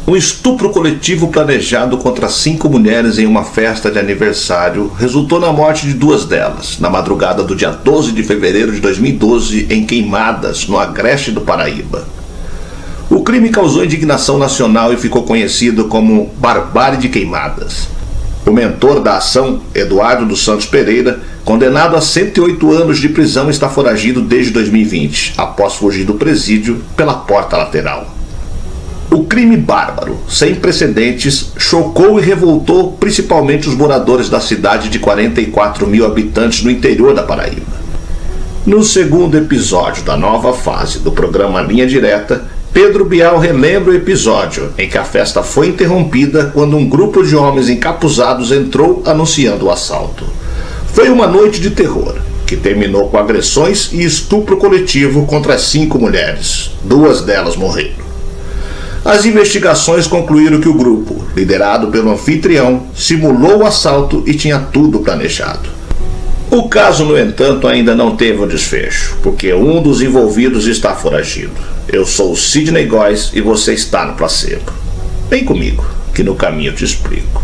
Um estupro coletivo planejado contra 5 mulheres em uma festa de aniversário resultou na morte de 2 delas, na madrugada do dia 12 de fevereiro de 2012, em Queimadas, no Agreste do Paraíba. O crime causou indignação nacional e ficou conhecido como Barbárie de Queimadas. O mentor da ação, Eduardo dos Santos Pereira, condenado a 108 anos de prisão, está foragido desde 2020, após fugir do presídio pela porta lateral. O crime bárbaro, sem precedentes, chocou e revoltou principalmente os moradores da cidade de 44 mil habitantes no interior da Paraíba. No segundo episódio da nova fase do programa Linha Direta, Pedro Bial relembra o episódio em que a festa foi interrompida quando um grupo de homens encapuzados entrou anunciando o assalto. Foi uma noite de terror, que terminou com agressões e estupro coletivo contra as 5 mulheres. 2 delas morreram. As investigações concluíram que o grupo, liderado pelo anfitrião, simulou o assalto e tinha tudo planejado. O caso, no entanto, ainda não teve um desfecho, porque um dos envolvidos está foragido. Eu sou o Sidney Góes e você está no Placebo. Vem comigo, que no caminho eu te explico.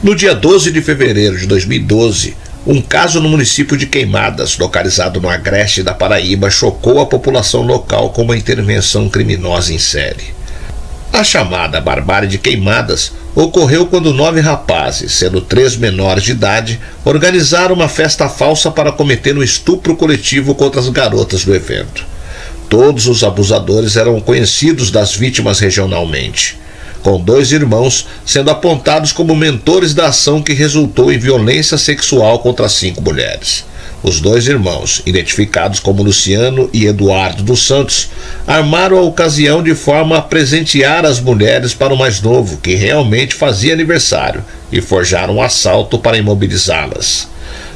No dia 12 de fevereiro de 2012, um caso no município de Queimadas, localizado no Agreste da Paraíba, chocou a população local com uma intervenção criminosa em série. A chamada Barbárie de Queimadas ocorreu quando 9 rapazes, sendo 3 menores de idade, organizaram uma festa falsa para cometer um estupro coletivo contra as garotas do evento. Todos os abusadores eram conhecidos das vítimas regionalmente, com 2 irmãos sendo apontados como mentores da ação que resultou em violência sexual contra 5 mulheres. Os 2 irmãos, identificados como Luciano e Eduardo dos Santos, armaram a ocasião de forma a presentear as mulheres para o mais novo, que realmente fazia aniversário, e forjaram um assalto para imobilizá-las.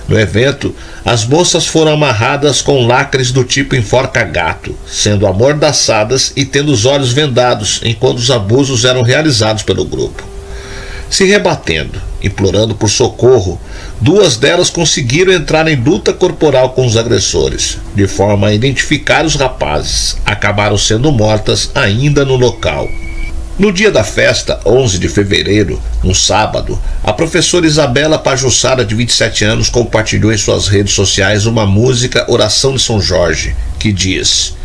No evento, as moças foram amarradas com lacres do tipo enforca-gato, sendo amordaçadas e tendo os olhos vendados enquanto os abusos eram realizados pelo grupo. Se rebatendo, implorando por socorro, 2 delas conseguiram entrar em luta corporal com os agressores, de forma a identificar os rapazes. Acabaram sendo mortas ainda no local. No dia da festa, 11 de fevereiro, um sábado, a professora Isabela Pajussara, de 27 anos, compartilhou em suas redes sociais uma música Oração de São Jorge, que diz: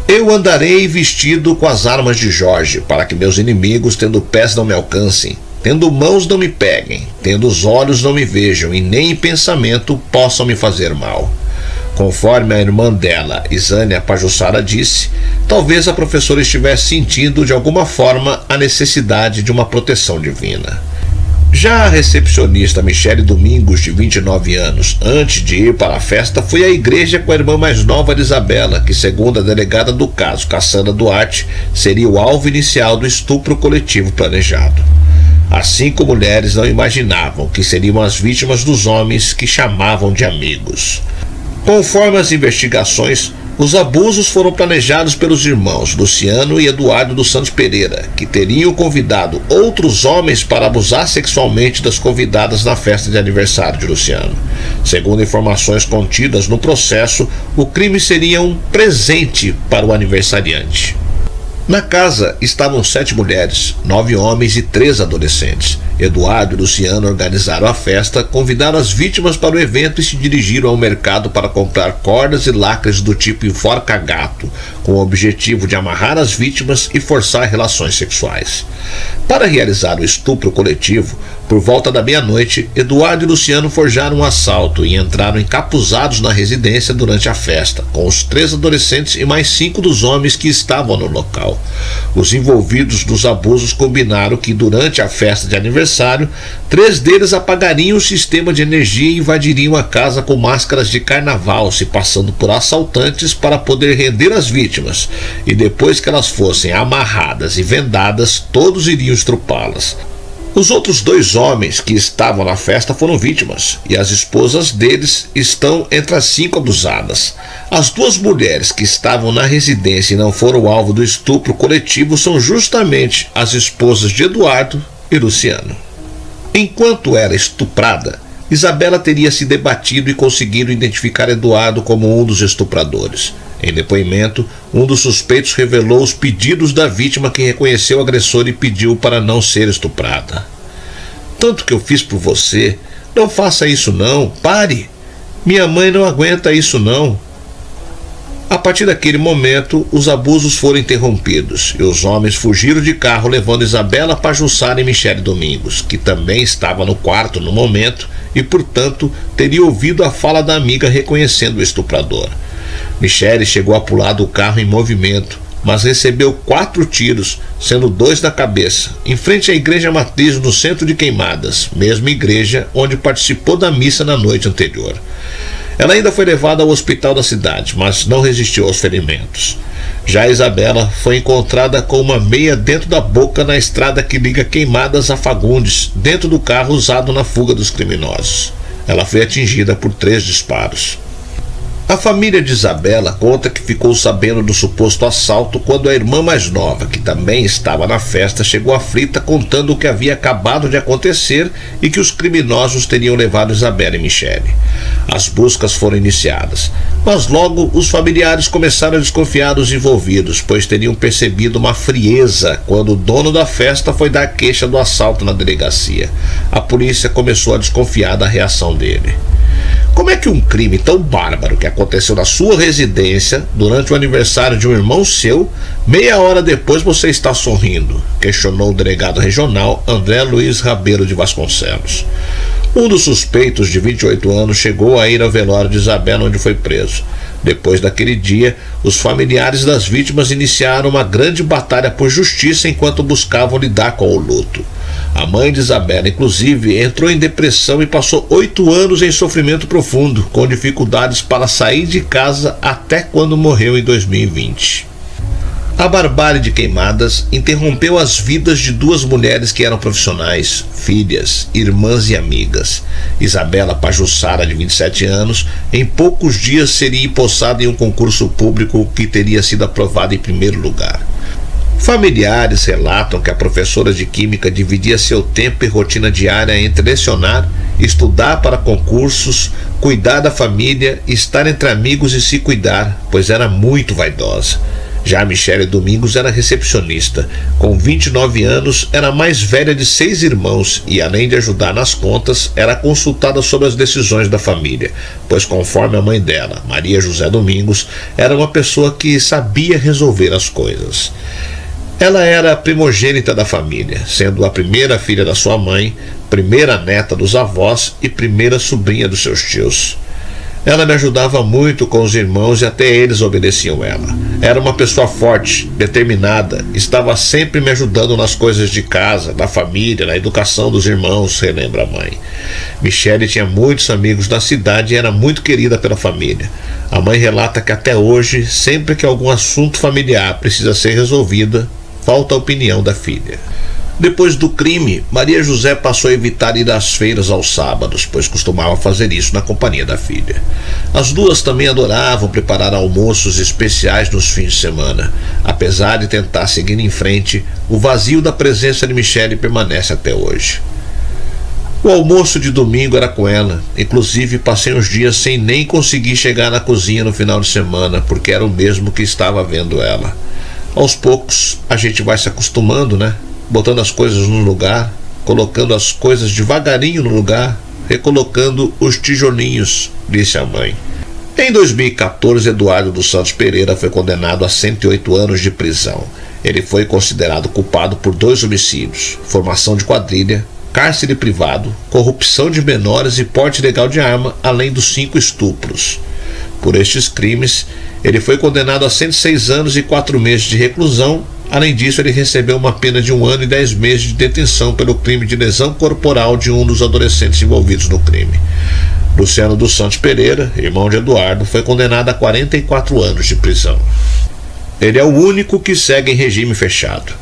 "Eu andarei vestido com as armas de Jorge, para que meus inimigos, tendo pés, não me alcancem, tendo mãos, não me peguem, tendo os olhos, não me vejam, e nem em pensamento possam me fazer mal." Conforme a irmã dela, Isânia Pajussara, disse, talvez a professora estivesse sentindo de alguma forma a necessidade de uma proteção divina. Já a recepcionista Michele Domingos, de 29 anos, antes de ir para a festa, foi à igreja com a irmã mais nova de Isabela, que, segundo a delegada do caso, Cassandra Duarte, seria o alvo inicial do estupro coletivo planejado. As 5 mulheres não imaginavam que seriam as vítimas dos homens que chamavam de amigos. Conforme as investigações, os abusos foram planejados pelos irmãos Luciano e Eduardo dos Santos Pereira, que teriam convidado outros homens para abusar sexualmente das convidadas na festa de aniversário de Luciano. Segundo informações contidas no processo, o crime seria um presente para o aniversariante. Na casa estavam 7 mulheres, 9 homens e 3 adolescentes. Eduardo e Luciano organizaram a festa, convidaram as vítimas para o evento e se dirigiram ao mercado para comprar cordas e lacres do tipo enforca-gato, com o objetivo de amarrar as vítimas e forçar relações sexuais. Para realizar o estupro coletivo, Por volta da meia-noite, Eduardo e Luciano forjaram um assalto e entraram encapuzados na residência durante a festa, com os 3 adolescentes e mais 5 dos homens que estavam no local. Os envolvidos nos abusos combinaram que durante a festa de aniversário, 3 deles apagariam o sistema de energia e invadiriam a casa com máscaras de carnaval, se passando por assaltantes para poder render as vítimas, e depois que elas fossem amarradas e vendadas, todos iriam estrupá-las. Os outros 2 homens que estavam na festa foram vítimas, e as esposas deles estão entre as 5 abusadas. As 2 mulheres que estavam na residência e não foram alvo do estupro coletivo são justamente as esposas de Eduardo e Luciano. Enquanto era estuprada, Isabela teria se debatido e conseguido identificar Eduardo como um dos estupradores. Em depoimento, um dos suspeitos revelou os pedidos da vítima, que reconheceu o agressor e pediu para não ser estuprada. Tanto que eu fiz por você, não faça isso não, pare, minha mãe não aguenta isso não. A partir daquele momento, os abusos foram interrompidos e os homens fugiram de carro, levando Isabela Pajussara e Michele Domingos, que também estava no quarto no momento e, portanto, teria ouvido a fala da amiga reconhecendo o estuprador. Michele chegou a pular do carro em movimento, mas recebeu 4 tiros, sendo 2 na cabeça, em frente à igreja matriz no centro de Queimadas, mesma igreja onde participou da missa na noite anterior. Ela ainda foi levada ao hospital da cidade, mas não resistiu aos ferimentos. Já Isabela foi encontrada com uma meia dentro da boca na estrada que liga Queimadas a Fagundes, dentro do carro usado na fuga dos criminosos. Ela foi atingida por 3 disparos. A família de Isabela conta que ficou sabendo do suposto assalto quando a irmã mais nova, que também estava na festa, chegou aflita contando o que havia acabado de acontecer e que os criminosos teriam levado Isabela e Michele. As buscas foram iniciadas, mas logo os familiares começaram a desconfiar dos envolvidos, pois teriam percebido uma frieza quando o dono da festa foi dar queixa do assalto na delegacia. A polícia começou a desconfiar da reação dele. Como é que um crime tão bárbaro que aconteceu na sua residência durante o aniversário de um irmão seu, meia hora depois você está sorrindo? Questionou o delegado regional André Luiz Rabeiro de Vasconcelos. Um dos suspeitos, de 28 anos, chegou a ir ao velório de Isabela, onde foi preso. Depois daquele dia, os familiares das vítimas iniciaram uma grande batalha por justiça enquanto buscavam lidar com o luto. A mãe de Isabela, inclusive, entrou em depressão e passou 8 anos em sofrimento profundo, com dificuldades para sair de casa até quando morreu em 2020. A barbárie de Queimadas interrompeu as vidas de 2 mulheres que eram profissionais, filhas, irmãs e amigas. Isabela Pajussara, de 27 anos, em poucos dias seria empossada em um concurso público que teria sido aprovado em primeiro lugar. Familiares relatam que a professora de química dividia seu tempo e rotina diária entre lecionar, estudar para concursos, cuidar da família, estar entre amigos e se cuidar, pois era muito vaidosa. Já Michele Domingos era recepcionista. Com 29 anos, era a mais velha de 6 irmãos e, além de ajudar nas contas, era consultada sobre as decisões da família, pois, conforme a mãe dela, Maria José Domingos, era uma pessoa que sabia resolver as coisas. Ela era a primogênita da família, sendo a primeira filha da sua mãe, primeira neta dos avós e primeira sobrinha dos seus tios. Ela me ajudava muito com os irmãos e até eles obedeciam ela. Era uma pessoa forte, determinada, estava sempre me ajudando nas coisas de casa, da família, na educação dos irmãos, relembra a mãe. Michele tinha muitos amigos na cidade e era muito querida pela família. A mãe relata que até hoje, sempre que algum assunto familiar precisa ser resolvido, falta a opinião da filha. Depois do crime, Maria José passou a evitar ir às feiras aos sábados, pois costumava fazer isso na companhia da filha. As duas também adoravam preparar almoços especiais nos fins de semana. Apesar de tentar seguir em frente, o vazio da presença de Michele permanece até hoje. O almoço de domingo era com ela, inclusive passei uns dias sem nem conseguir chegar na cozinha no final de semana, porque era o mesmo que estava vendo ela. Aos poucos, a gente vai se acostumando, né? Botando as coisas no lugar, colocando as coisas devagarinho no lugar, recolocando os tijolinhos, disse a mãe. Em 2014, Eduardo dos Santos Pereira foi condenado a 108 anos de prisão. Ele foi considerado culpado por 2 homicídios, formação de quadrilha cárcere privado, corrupção de menores e porte ilegal de arma, além dos 5 estupros. Por estes crimes, ele foi condenado a 106 anos e 4 meses de reclusão. Além disso, ele recebeu uma pena de 1 ano e 10 meses de detenção pelo crime de lesão corporal de um dos adolescentes envolvidos no crime. Luciano dos Santos Pereira, irmão de Eduardo, foi condenado a 44 anos de prisão. Ele é o único que segue em regime fechado.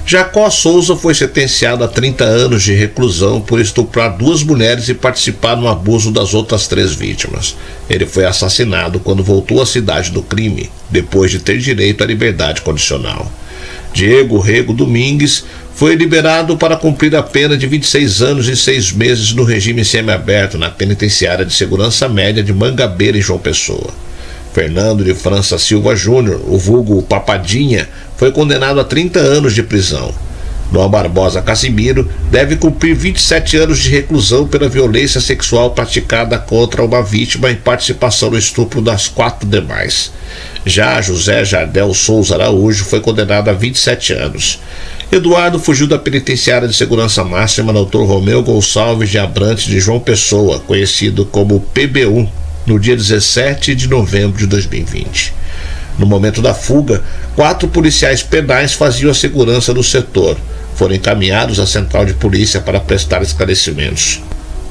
Jacó Souza foi sentenciado a 30 anos de reclusão por estuprar 2 mulheres e participar no abuso das outras 3 vítimas. Ele foi assassinado quando voltou à cidade do crime, depois de ter direito à liberdade condicional. Diego Rego Domingues foi liberado para cumprir a pena de 26 anos e 6 meses no regime semiaberto na penitenciária de segurança média de Mangabeira, em João Pessoa. Fernando de França Silva Júnior, o vulgo Papadinha, foi condenado a 30 anos de prisão. Noah Barbosa Casimiro deve cumprir 27 anos de reclusão pela violência sexual praticada contra uma vítima em participação no estupro das 4 demais. Já José Jardel Souza Araújo foi condenado a 27 anos. Eduardo fugiu da penitenciária de segurança máxima Dr. Romeu Gonçalves de Abrantes de João Pessoa, conhecido como PB1, no dia 17 de novembro de 2020. No momento da fuga, 4 policiais penais faziam a segurança do setor. Foram encaminhados à central de polícia para prestar esclarecimentos.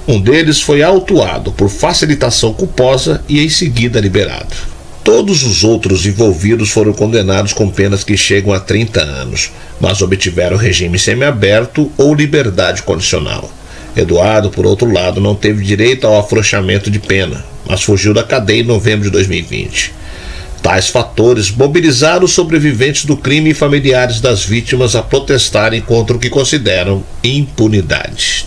Um deles foi autuado por facilitação culposa e em seguida liberado. Todos os outros envolvidos foram condenados com penas que chegam a 30 anos, mas obtiveram regime semiaberto ou liberdade condicional. Eduardo, por outro lado, não teve direito ao afrouxamento de pena, mas fugiu da cadeia em novembro de 2020. Tais fatores mobilizaram os sobreviventes do crime e familiares das vítimas a protestarem contra o que consideram impunidade.